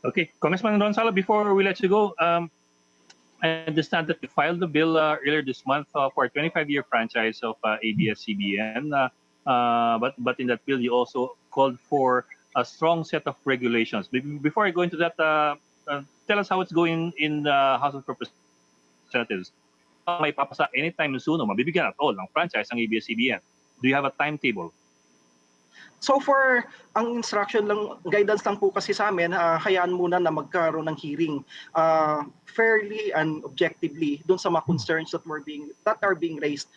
Okay, Congressman Ron Salo, before we let you go, I understand that you filed the bill earlier this month for a 25-year franchise of ABS-CBN. But in that bill, you also called for a strong set of regulations. Before I go into that, tell us how it's going in the House of Representatives. May papasa anytime soon o mabibigyan at all ng franchise ang ABS-CBN? Do you have a timetable? So far, ang instruction lang, guidance lang po kasi sa amin, hayaan muna na magkaroon ng hearing fairly and objectively dun sa mga concerns that are being raised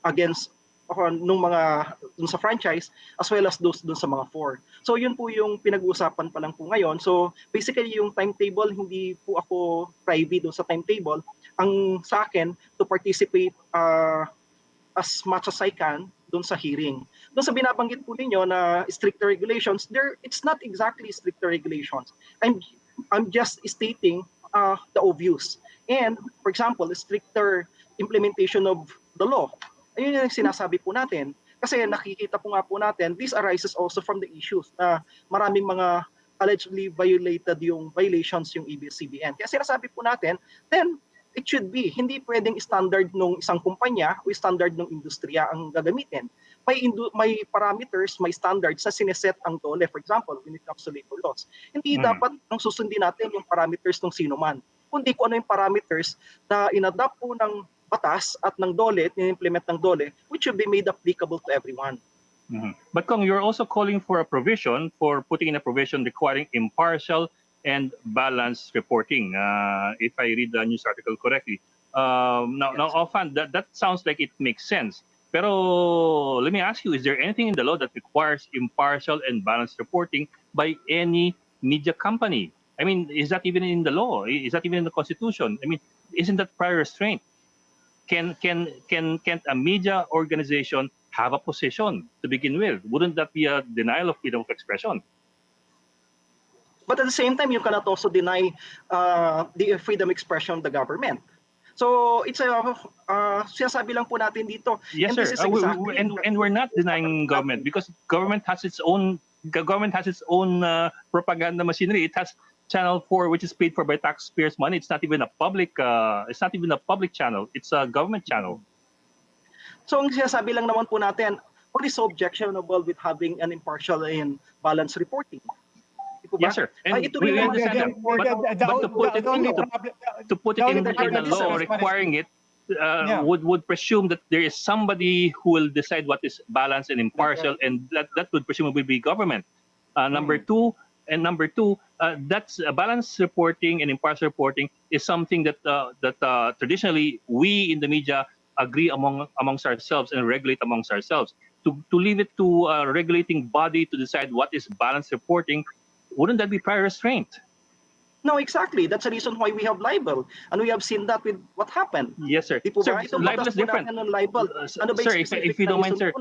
against dun sa franchise as well as those dun sa mga four. So yun po yung pinag-uusapan pa lang po ngayon. So basically yung timetable, hindi po ako privy dun sa timetable. Ang sa akin, to participate as much as I can doon sa hearing. Doon sa binabanggit po ninyo na stricter regulations, it's not exactly stricter regulations. I'm just stating the obvious. And for example, stricter implementation of the law. Ayun yung sinasabi po natin. Kasi nakikita po nga po natin, this arises also from the issues na maraming mga allegedly violated yung violations yung ABS-CBN. Kaya sinasabi po natin, then it should be, hindi pwedeng standard ng isang kumpanya o standard ng industriya ang gagamitin. May parameters, may standards na sineset ang DOLE, for example, when it comes to labor laws. Hindi dapat ang susundin natin yung parameters ng sino man, kundi kung ano yung parameters na inadapt po ng batas at ng DOLE, at in-implement ng DOLE, which should be made applicable to everyone. But Kong, you're also calling for a provision, for putting in a provision requiring impartial and balanced reporting, if I read the news article correctly. Now offhand, that sounds like it makes sense. Pero let me ask you, is there anything in the law that requires impartial and balanced reporting by any media company? I mean, is that even in the law? Is that even in the Constitution? I mean, isn't that prior restraint? Can't a media organization have a position to begin with? Wouldn't that be a denial of freedom of expression? But at the same time, you cannot also deny the freedom of expression of the government. So it's sinasabi lang po natin dito. Yes, and sir. And we're not denying government because government has its own propaganda machinery. It has Channel 4, which is paid for by taxpayers' money. It's not even a public. It's not even a public channel. It's a government channel. So ang sinasabi lang naman po natin, what is so objectionable with having an impartial and balanced reporting? Yes, sir. And we understand that. But to put it in the law requiring it would presume that there is somebody who will decide what is balanced and impartial, and that would presumably be government. Number two, that's balanced reporting and impartial reporting is something that traditionally we in the media agree amongst ourselves and regulate amongst ourselves. To leave it to a regulating body to decide what is balanced reporting, wouldn't that be prior restraint? No, exactly. That's the reason why we have libel. And we have seen that with what happened. Yes, sir. Sir, libel is different. Sir, if you don't mind, sir,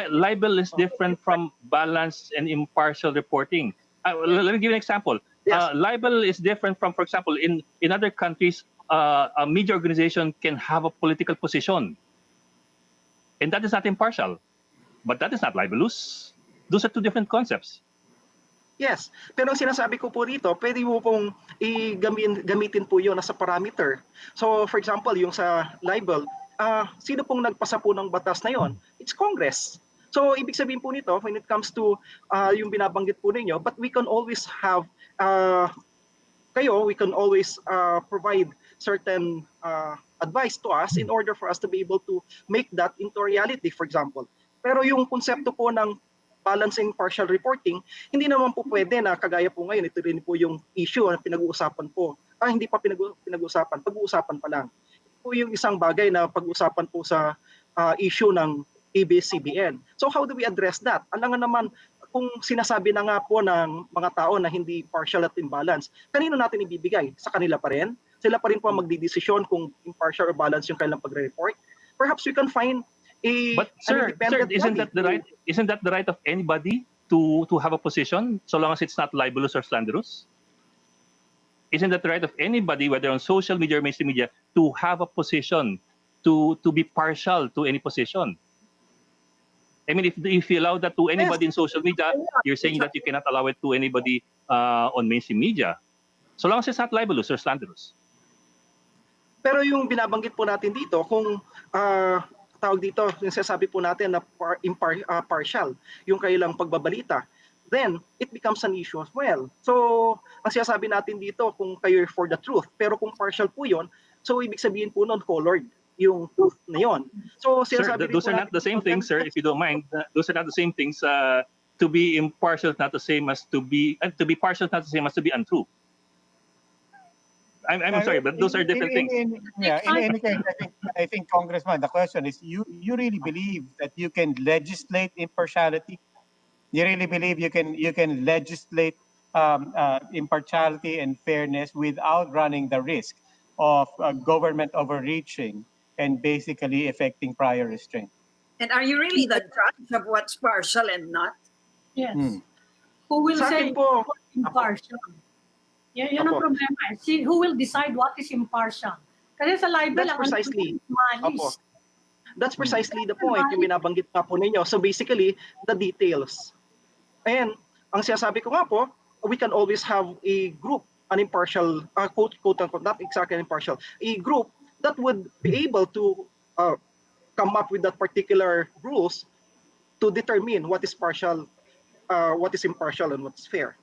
libel is different from balanced and impartial reporting. Let me give you an example. Yes. Libel is different from, for example, in other countries, a media organization can have a political position. And that is not impartial. But that is not libelous. Those are two different concepts. Yes, pero ang sinasabi ko po rito, pwede mo pong gamitin po yun as a parameter. So for example, yung sa libel, sino pong nagpasa po ng batas na yon? It's Congress. So ibig sabihin po nito, when it comes to yung binabanggit po ninyo, but we can always have, we can always provide certain advice to us in order for us to be able to make that into reality, for example. Pero yung konsepto po ng balancing partial reporting, hindi naman po pwede na kagaya po ngayon, ito rin po yung issue na pinag-uusapan po. Hindi pa pinag-uusapan, pag-uusapan pa lang. Ito po yung isang bagay na pag-uusapan po sa issue ng ABS-CBN. So how do we address that? Alangan naman, kung sinasabi na nga po ng mga tao na hindi partial at imbalance, kanino natin ibibigay? Sa kanila pa rin? Sila pa rin po magdidesisyon kung impartial or balance yung kanilang pagre-report? Perhaps we can find but sir, isn't that the right of anybody to have a position so long as it's not libelous or slanderous? Isn't that the right of anybody, whether on social media or mainstream media, to have a position, to be partial to any position? I mean, if you allow that to anybody in social media, you're saying that you cannot allow it to anybody on mainstream media. So long as it's not libelous or slanderous. Pero yung binabanggit po natin dito, kung tawag dito, yung sinasabi po natin na partial, yung kailang pagbabalita, then it becomes an issue as well. So, ang sinasabi natin dito, kung kayo for the truth, pero kung partial po yun, so ibig sabihin po nun, colored yung truth na yun. So, Sir, sinasabi those rin po are not natin the same dito, things, sir, if you don't mind. Those are not the same things. To be impartial is not the same as to be partial is not the same as to be untrue. I'm sorry, but those are different things. In any case, I think, Congressman, the question is, you really believe that you can legislate impartiality? You really believe you can legislate impartiality and fairness without running the risk of government overreaching and basically affecting prior restraint? And are you really the judge of what's partial and not? Yes. Hmm. Who will Sa say akin po, impartial? Yan ang Apo. problema. See, who will decide what is impartial? Kasi sa libel, That's ang precisely. malis. that's precisely the point, yung binabanggit pa po ninyo. So basically, the details. And ang sinasabi ko nga po, we can always have a group, an impartial, quote unquote, not exactly impartial, a group that would be able to come up with that particular rules to determine what is partial, what is impartial, and what's fair.